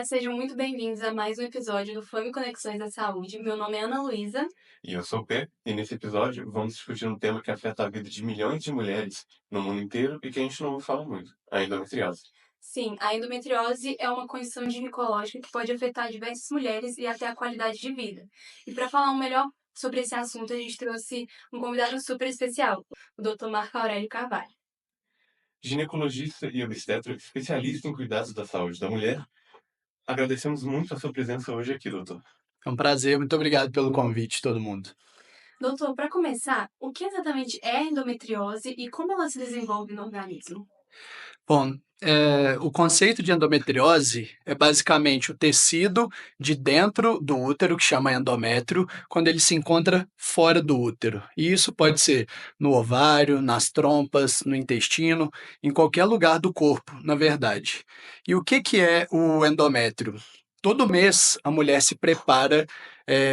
sejam muito bem-vindos a mais um episódio do Fome Conexões da Saúde. Meu nome é Ana Luísa. E eu sou o Pé, e nesse episódio vamos discutir um tema que afeta a vida de milhões de mulheres no mundo inteiro e que a gente não ouve falar muito, a endometriose. Sim, a endometriose é uma condição ginecológica que pode afetar diversas mulheres e até a qualidade de vida. E para falar melhor sobre esse assunto, a gente trouxe um convidado super especial, o Dr. Marco Aurélio Carvalho. Ginecologista e obstetra especialista em cuidados da saúde da mulher, agradecemos muito a sua presença hoje aqui, doutor. É um prazer, muito obrigado pelo convite, todo mundo. Doutor, para começar, o que exatamente é a endometriose e como ela se desenvolve no organismo? Bom, o conceito de endometriose é basicamente o tecido de dentro do útero, que chama endométrio, quando ele se encontra fora do útero. E isso pode ser no ovário, nas trompas, no intestino, em qualquer lugar do corpo, na verdade. E o que é o endométrio? Todo mês a mulher se prepara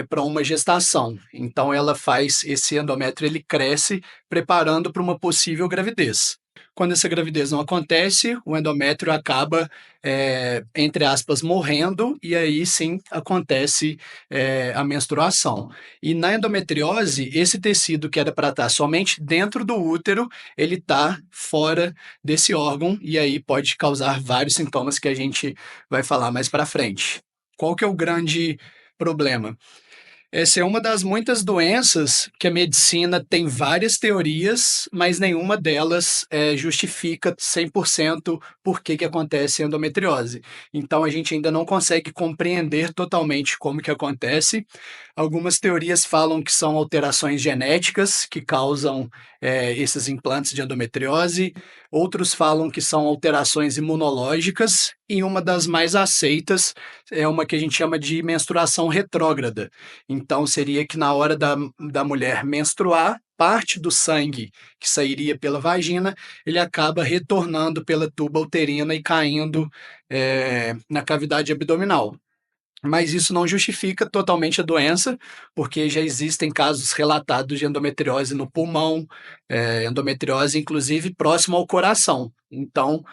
para uma gestação. Então ela faz esse endométrio, ele cresce preparando para uma possível gravidez. Quando essa gravidez não acontece, o endométrio acaba, entre aspas, morrendo, e aí sim acontece a menstruação. E na endometriose, esse tecido que era para estar somente dentro do útero, ele está fora desse órgão, e aí pode causar vários sintomas que a gente vai falar mais para frente. Qual que é o grande problema? Essa é uma das muitas doenças que a medicina tem várias teorias, mas nenhuma delas justifica 100% por que acontece a endometriose. Então a gente ainda não consegue compreender totalmente como que acontece. Algumas teorias falam que são alterações genéticas que causam esses implantes de endometriose, outros falam que são alterações imunológicas, e uma das mais aceitas é uma que a gente chama de menstruação retrógrada. Então, seria que na hora da mulher menstruar, parte do sangue que sairia pela vagina, ele acaba retornando pela tuba uterina e caindo na cavidade abdominal. Mas isso não justifica totalmente a doença, porque já existem casos relatados de endometriose no pulmão, endometriose inclusive próximo ao coração. Então,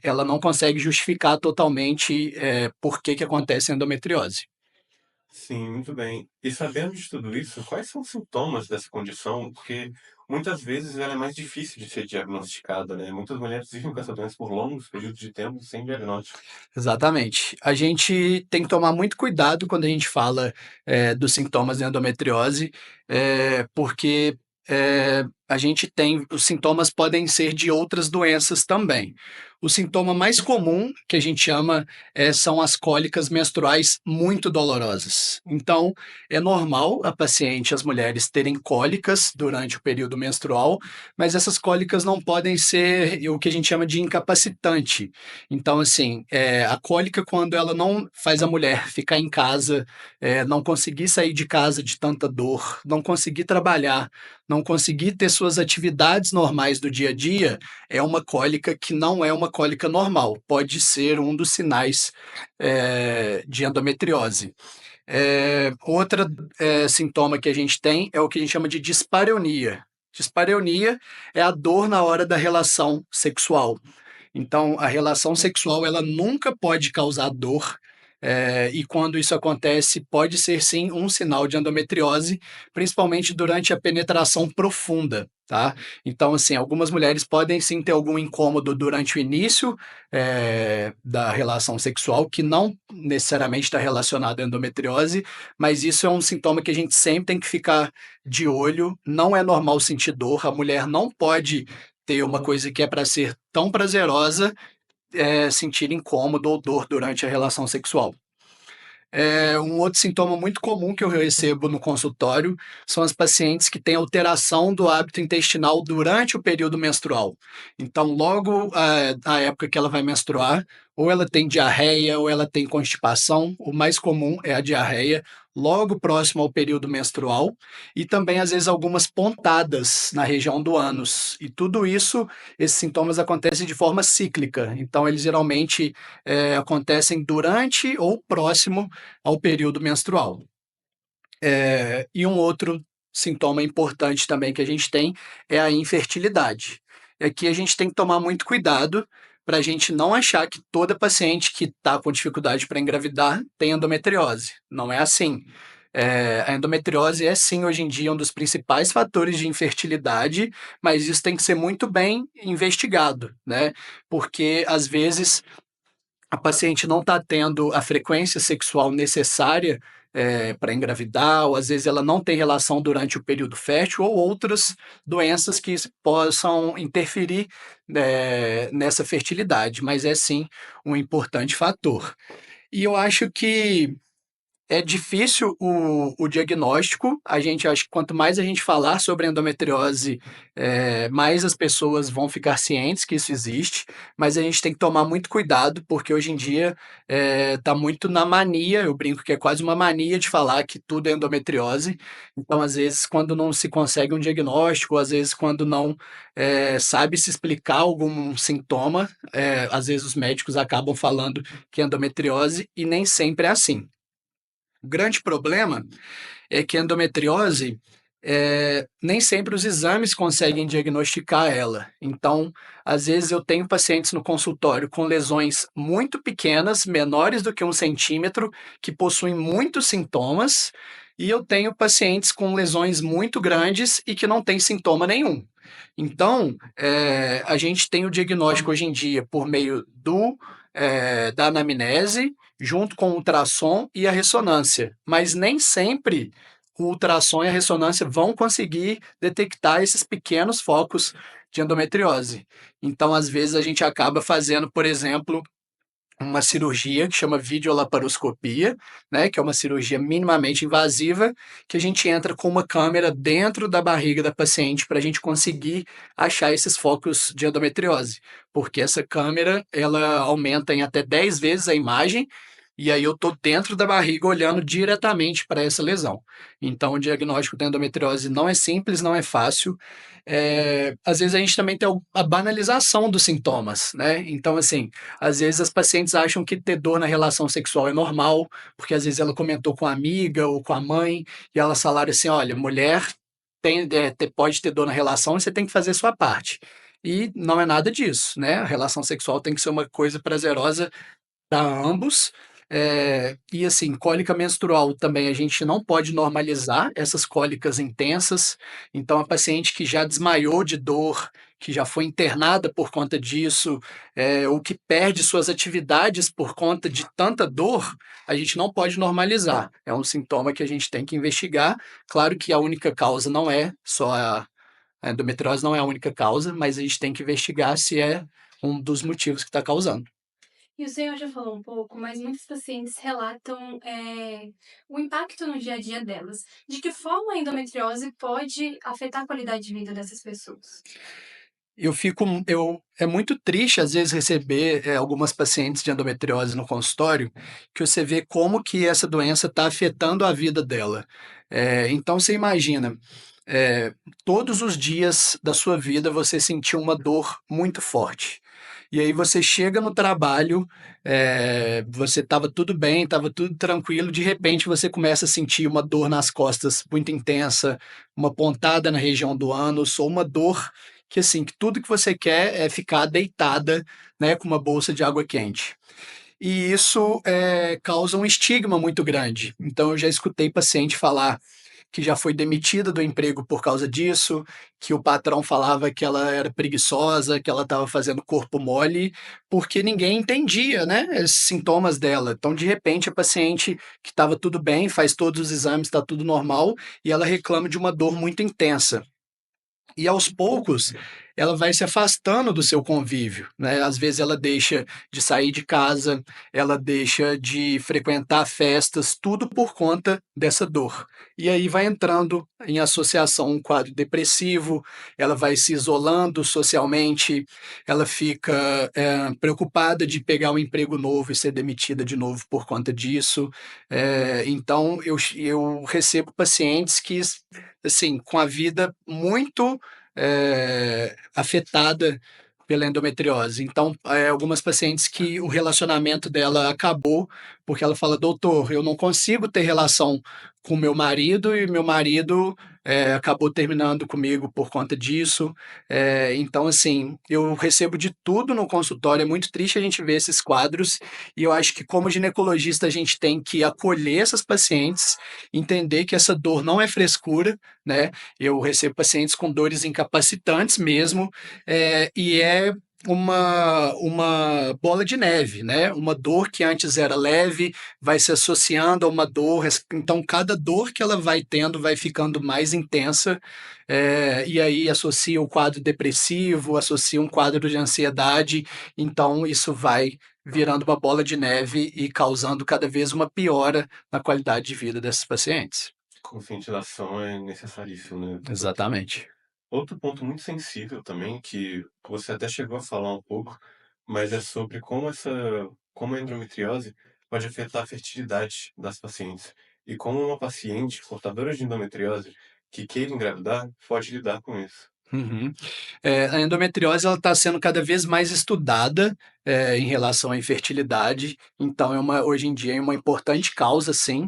ela não consegue justificar totalmente por que acontece a endometriose. Sim, muito bem. E sabendo de tudo isso, quais são os sintomas dessa condição? Porque muitas vezes ela é mais difícil de ser diagnosticada, né? Muitas mulheres vivem com essa doença por longos períodos de tempo sem diagnóstico. Exatamente. A gente tem que tomar muito cuidado quando a gente fala dos sintomas da endometriose, porque a gente tem, os sintomas podem ser de outras doenças também. O sintoma mais comum que a gente chama são as cólicas menstruais muito dolorosas. Então, é normal a paciente, as mulheres, terem cólicas durante o período menstrual, mas essas cólicas não podem ser o que a gente chama de incapacitante. Então, assim, a cólica, quando ela não faz a mulher ficar em casa, não conseguir sair de casa de tanta dor, não conseguir trabalhar, não conseguir ter suas atividades normais do dia a dia, é uma cólica que não é uma cólica normal. Pode ser um dos sinais de endometriose. Outra sintoma que a gente tem é o que a gente chama de dispareunia. Dispareunia é a dor na hora da relação sexual. Então, a relação sexual ela nunca pode causar dor, e quando isso acontece, pode ser sim um sinal de endometriose, principalmente durante a penetração profunda, tá? Então, assim, algumas mulheres podem sim ter algum incômodo durante o início da relação sexual, que não necessariamente está relacionado à endometriose, mas isso é um sintoma que a gente sempre tem que ficar de olho. Não é normal sentir dor, a mulher não pode ter uma coisa que é para ser tão prazerosa, sentir incômodo ou dor durante a relação sexual. Um outro sintoma muito comum que eu recebo no consultório são as pacientes que têm alteração do hábito intestinal durante o período menstrual. Então, logo na época que ela vai menstruar, ou ela tem diarreia ou ela tem constipação. O mais comum é a diarreia, logo próximo ao período menstrual, e também, às vezes, algumas pontadas na região do ânus. E tudo isso, esses sintomas acontecem de forma cíclica. Então, eles geralmente acontecem durante ou próximo ao período menstrual. E um outro sintoma importante também que a gente tem é a infertilidade. Aqui a gente tem que tomar muito cuidado, para a gente não achar que toda paciente que está com dificuldade para engravidar tem endometriose. Não é assim. A endometriose é sim, hoje em dia, um dos principais fatores de infertilidade, mas isso tem que ser muito bem investigado, né? Porque às vezes a paciente não está tendo a frequência sexual necessária para engravidar, ou às vezes ela não tem relação durante o período fértil, ou outras doenças que possam interferir nessa fertilidade, mas é sim um importante fator. E eu acho que é difícil o diagnóstico. A gente acha que quanto mais a gente falar sobre endometriose, mais as pessoas vão ficar cientes que isso existe, mas a gente tem que tomar muito cuidado, porque hoje em dia está muito na mania, eu brinco que é quase uma mania de falar que tudo é endometriose. Então, às vezes, quando não se consegue um diagnóstico, às vezes, quando não sabe se explicar algum sintoma, às vezes os médicos acabam falando que é endometriose e nem sempre é assim. O grande problema é que a endometriose, nem sempre os exames conseguem diagnosticar ela. Então, às vezes eu tenho pacientes no consultório com lesões muito pequenas, menores do que 1 centímetro, que possuem muitos sintomas, e eu tenho pacientes com lesões muito grandes e que não têm sintoma nenhum. Então, a gente tem o diagnóstico hoje em dia por meio da anamnese, junto com o ultrassom e a ressonância, mas nem sempre o ultrassom e a ressonância vão conseguir detectar esses pequenos focos de endometriose. Então, às vezes, a gente acaba fazendo, por exemplo, uma cirurgia que chama videolaparoscopia, né, que é uma cirurgia minimamente invasiva, que a gente entra com uma câmera dentro da barriga da paciente para a gente conseguir achar esses focos de endometriose, porque essa câmera ela aumenta em até 10 vezes a imagem, e aí eu estou dentro da barriga olhando diretamente para essa lesão. Então, o diagnóstico da endometriose não é simples, não é fácil. Às vezes a gente também tem a banalização dos sintomas, né? Então, assim, às vezes as pacientes acham que ter dor na relação sexual é normal, porque às vezes ela comentou com a amiga ou com a mãe, e elas falaram assim: olha, mulher pode ter dor na relação e você tem que fazer a sua parte. E não é nada disso, né? A relação sexual tem que ser uma coisa prazerosa para ambos. E assim, cólica menstrual também a gente não pode normalizar essas cólicas intensas. Então, a paciente que já desmaiou de dor, que já foi internada por conta disso, ou que perde suas atividades por conta de tanta dor, a gente não pode normalizar. É um sintoma que a gente tem que investigar. Claro que a única causa não é só a endometriose, não é a única causa, mas a gente tem que investigar se é um dos motivos que está causando. E o senhor já falou um pouco, mas muitos pacientes relatam o impacto no dia a dia delas. De que forma a endometriose pode afetar a qualidade de vida dessas pessoas? É muito triste às vezes receber algumas pacientes de endometriose no consultório, que você vê como que essa doença está afetando a vida dela. Então você imagina, eh, todos os dias da sua vida você sentiu uma dor muito forte. E aí você chega no trabalho, você estava tudo bem, estava tudo tranquilo, de repente você começa a sentir uma dor nas costas muito intensa, uma pontada na região do ânus, ou uma dor que assim, que tudo que você quer é ficar deitada, né, com uma bolsa de água quente. E isso causa um estigma muito grande. Então, eu já escutei paciente falar que já foi demitida do emprego por causa disso, que o patrão falava que ela era preguiçosa, que ela estava fazendo corpo mole, porque ninguém entendia, né, os sintomas dela. Então, de repente, a paciente que estava tudo bem, faz todos os exames, está tudo normal, e ela reclama de uma dor muito intensa. E aos poucos, ela vai se afastando do seu convívio, né? Às vezes ela deixa de sair de casa, ela deixa de frequentar festas, tudo por conta dessa dor. E aí vai entrando em associação um quadro depressivo, ela vai se isolando socialmente, ela fica preocupada de pegar um emprego novo e ser demitida de novo por conta disso. Então eu recebo pacientes que assim, com a vida muito afetada pela endometriose. Então, algumas pacientes que o relacionamento dela acabou porque ela fala: doutor, eu não consigo ter relação com meu marido e meu marido acabou terminando comigo por conta disso. Então, assim, eu recebo de tudo no consultório. É muito triste a gente ver esses quadros, e eu acho que, como ginecologista, a gente tem que acolher essas pacientes, entender que essa dor não é frescura, né? Eu recebo pacientes com dores incapacitantes mesmo, e é uma bola de neve, né? Uma dor que antes era leve vai se associando a uma dor, então cada dor que ela vai tendo vai ficando mais intensa, e aí associa o quadro depressivo, associa um quadro de ansiedade, então isso vai virando uma bola de neve e causando cada vez uma piora na qualidade de vida desses pacientes. Conscientização é necessaríssimo, né? Exatamente. Outro ponto muito sensível também, que você até chegou a falar um pouco, mas é sobre como a endometriose pode afetar a fertilidade das pacientes. E como uma paciente portadora de endometriose que queira engravidar pode lidar com isso. Uhum. A endometriose ela está sendo cada vez mais estudada, em relação à infertilidade, então hoje em dia é uma importante causa, sim,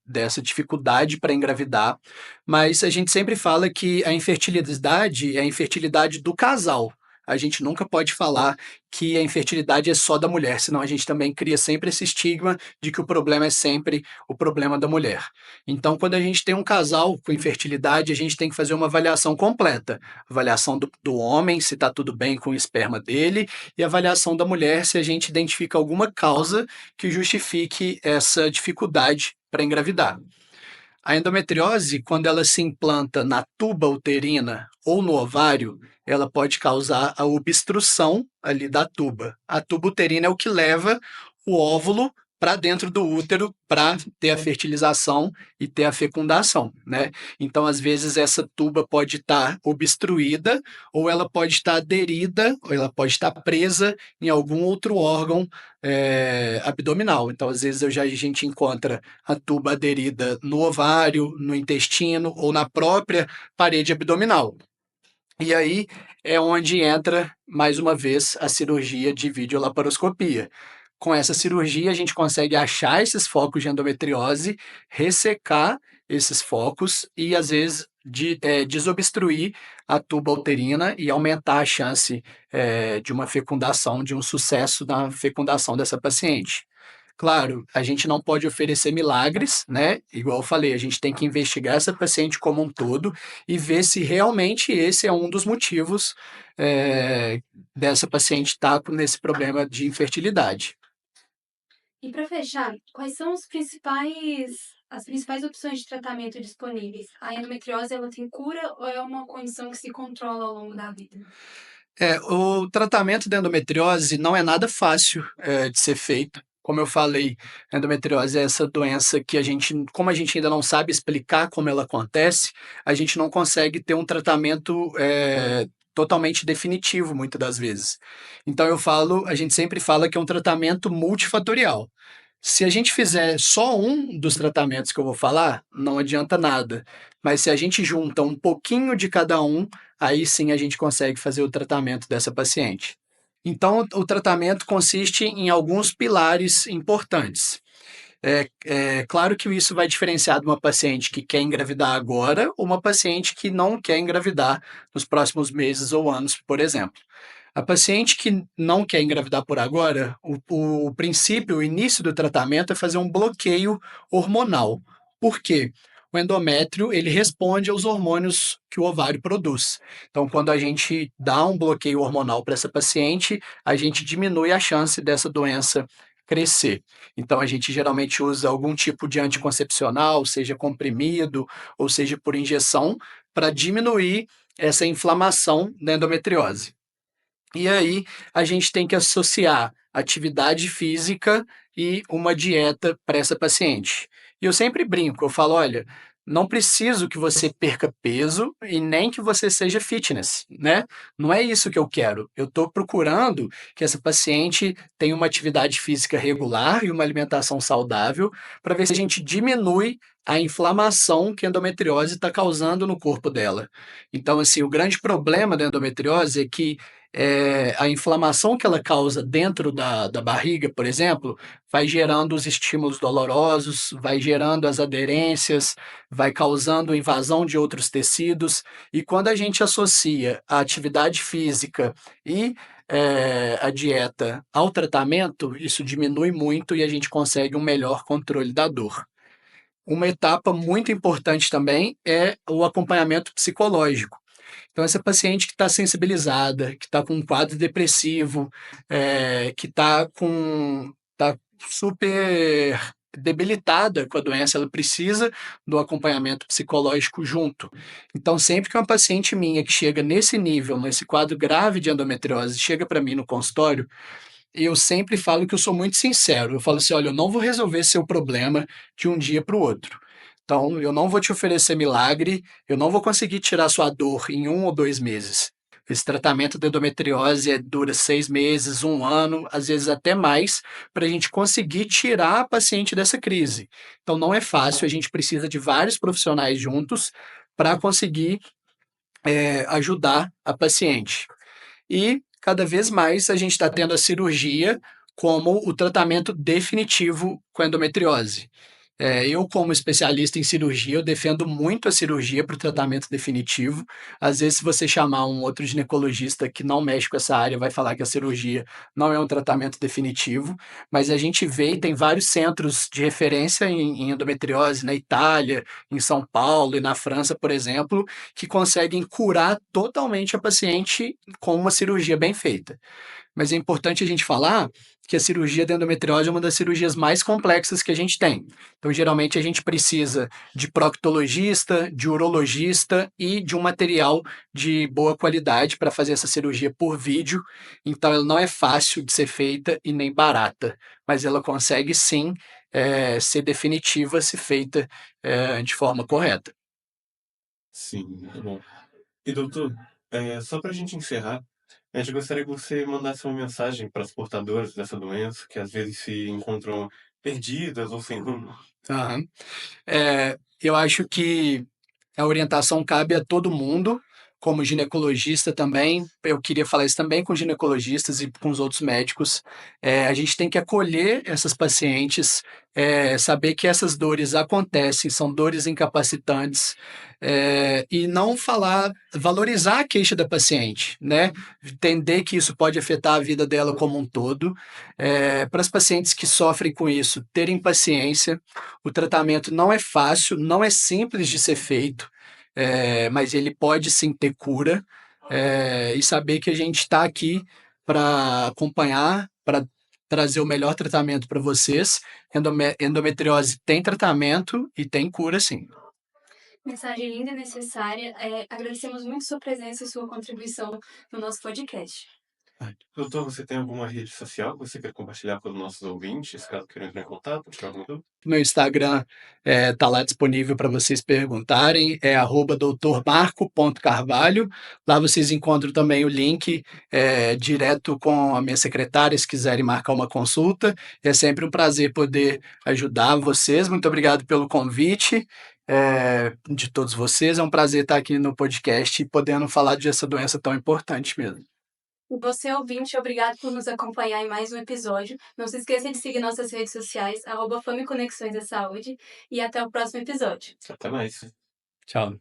dessa dificuldade para engravidar, mas a gente sempre fala que a infertilidade é a infertilidade do casal. A gente nunca pode falar que a infertilidade é só da mulher, senão a gente também cria sempre esse estigma de que o problema é sempre o problema da mulher. Então, quando a gente tem um casal com infertilidade, a gente tem que fazer uma avaliação completa. Avaliação do homem, se está tudo bem com o esperma dele, e avaliação da mulher, se a gente identifica alguma causa que justifique essa dificuldade para engravidar. A endometriose, quando ela se implanta na tuba uterina ou no ovário, ela pode causar a obstrução ali da tuba. A tuba uterina é o que leva o óvulo para dentro do útero para ter a fertilização e ter a fecundação, né? Então, às vezes, essa tuba pode estar obstruída, ou ela pode estar aderida, ou ela pode estar presa em algum outro órgão abdominal. Então, às vezes, a gente encontra a tuba aderida no ovário, no intestino ou na própria parede abdominal. E aí é onde entra, mais uma vez, a cirurgia de videolaparoscopia. Com essa cirurgia, a gente consegue achar esses focos de endometriose, ressecar esses focos e, às vezes, desobstruir a tuba uterina e aumentar a chance de uma fecundação, de um sucesso na fecundação dessa paciente. Claro, a gente não pode oferecer milagres, né? Igual eu falei, a gente tem que investigar essa paciente como um todo e ver se realmente esse é um dos motivos dessa paciente estar nesse problema de infertilidade. E para fechar, quais são as principais opções de tratamento disponíveis? A endometriose, ela tem cura ou é uma condição que se controla ao longo da vida? O tratamento da endometriose não é nada fácil, de ser feito. Como eu falei, a endometriose é essa doença que como a gente ainda não sabe explicar como ela acontece, a gente não consegue ter um tratamento, totalmente definitivo, muitas das vezes. Então a gente sempre fala que é um tratamento multifatorial. Se a gente fizer só um dos tratamentos que eu vou falar, não adianta nada. Mas se a gente junta um pouquinho de cada um, aí sim a gente consegue fazer o tratamento dessa paciente. Então, o tratamento consiste em alguns pilares importantes. É claro que isso vai diferenciar de uma paciente que quer engravidar agora ou uma paciente que não quer engravidar nos próximos meses ou anos, por exemplo. A paciente que não quer engravidar por agora, o princípio, o início do tratamento é fazer um bloqueio hormonal. Por quê? O endométrio, ele responde aos hormônios que o ovário produz. Então, quando a gente dá um bloqueio hormonal para essa paciente, a gente diminui a chance dessa doença crescer. Então, a gente geralmente usa algum tipo de anticoncepcional, seja comprimido ou seja por injeção, para diminuir essa inflamação da endometriose. E aí a gente tem que associar atividade física e uma dieta para essa paciente. E eu sempre brinco, eu falo: olha, não preciso que você perca peso e nem que você seja fitness, né? Não é isso que eu quero. Eu estou procurando que essa paciente tenha uma atividade física regular e uma alimentação saudável para ver se a gente diminui a inflamação que a endometriose está causando no corpo dela. Então, assim, o grande problema da endometriose é que a inflamação que ela causa dentro da barriga, por exemplo, vai gerando os estímulos dolorosos, vai gerando as aderências, vai causando invasão de outros tecidos. E quando a gente associa a atividade física e a dieta ao tratamento, isso diminui muito e a gente consegue um melhor controle da dor. Uma etapa muito importante também é o acompanhamento psicológico. Então, essa paciente que está sensibilizada, que está com um quadro depressivo, que tá super debilitada com a doença, ela precisa do acompanhamento psicológico junto. Então, sempre que uma paciente minha que chega nesse nível, nesse quadro grave de endometriose, chega para mim no consultório, eu sempre falo que eu sou muito sincero. Eu falo assim: olha, eu não vou resolver seu problema de um dia para o outro. Então, eu não vou te oferecer milagre, eu não vou conseguir tirar sua dor em 1 ou 2 meses. Esse tratamento da endometriose dura 6 meses, 1 ano, às vezes até mais, para a gente conseguir tirar a paciente dessa crise. Então, não é fácil, a gente precisa de vários profissionais juntos para conseguir ajudar a paciente. E cada vez mais a gente está tendo a cirurgia como o tratamento definitivo com a endometriose. Eu, como especialista em cirurgia, eu defendo muito a cirurgia para o tratamento definitivo. Às vezes, se você chamar um outro ginecologista que não mexe com essa área, vai falar que a cirurgia não é um tratamento definitivo, mas a gente vê e tem vários centros de referência em endometriose na Itália, em São Paulo e na França, por exemplo, que conseguem curar totalmente a paciente com uma cirurgia bem feita. Mas é importante a gente falar que a cirurgia da endometriose é uma das cirurgias mais complexas que a gente tem. Então, geralmente, a gente precisa de proctologista, de urologista e de um material de boa qualidade para fazer essa cirurgia por vídeo. Então, ela não é fácil de ser feita e nem barata, mas ela consegue sim ser definitiva se feita de forma correta. Sim, muito bom. E doutor, só para a gente encerrar, a gente gostaria que você mandasse uma mensagem para as portadoras dessa doença, que às vezes se encontram perdidas ou sem rumo. Aham. Eu acho que a orientação cabe a todo mundo, como ginecologista também. Eu queria falar isso também com ginecologistas e com os outros médicos. A gente tem que acolher essas pacientes, saber que essas dores acontecem, são dores incapacitantes, e não falar, valorizar a queixa da paciente, né? Entender que isso pode afetar a vida dela como um todo. Para as pacientes que sofrem com isso, terem paciência. O tratamento não é fácil, não é simples de ser feito, mas ele pode sim ter cura, e saber que a gente está aqui para acompanhar, para trazer o melhor tratamento para vocês. Endometriose tem tratamento e tem cura sim. Mensagem linda e necessária. Agradecemos muito sua presença e sua contribuição no nosso podcast. Doutor, você tem alguma rede social que você quer compartilhar com os nossos ouvintes, caso queiram entrar em contato, tirar alguma dúvida? Meu Instagram está lá disponível para vocês perguntarem, é @doutormarco.carvalho. Lá vocês encontram também o link direto com a minha secretária, se quiserem marcar uma consulta. É sempre um prazer poder ajudar vocês. Muito obrigado pelo convite de todos vocês. É um prazer estar aqui no podcast e podendo falar dessa doença tão importante mesmo. E você, ouvinte, obrigado por nos acompanhar em mais um episódio. Não se esqueça de seguir nossas redes sociais, @Fame Conexões da Saúde, e até o próximo episódio. Até mais. Tchau.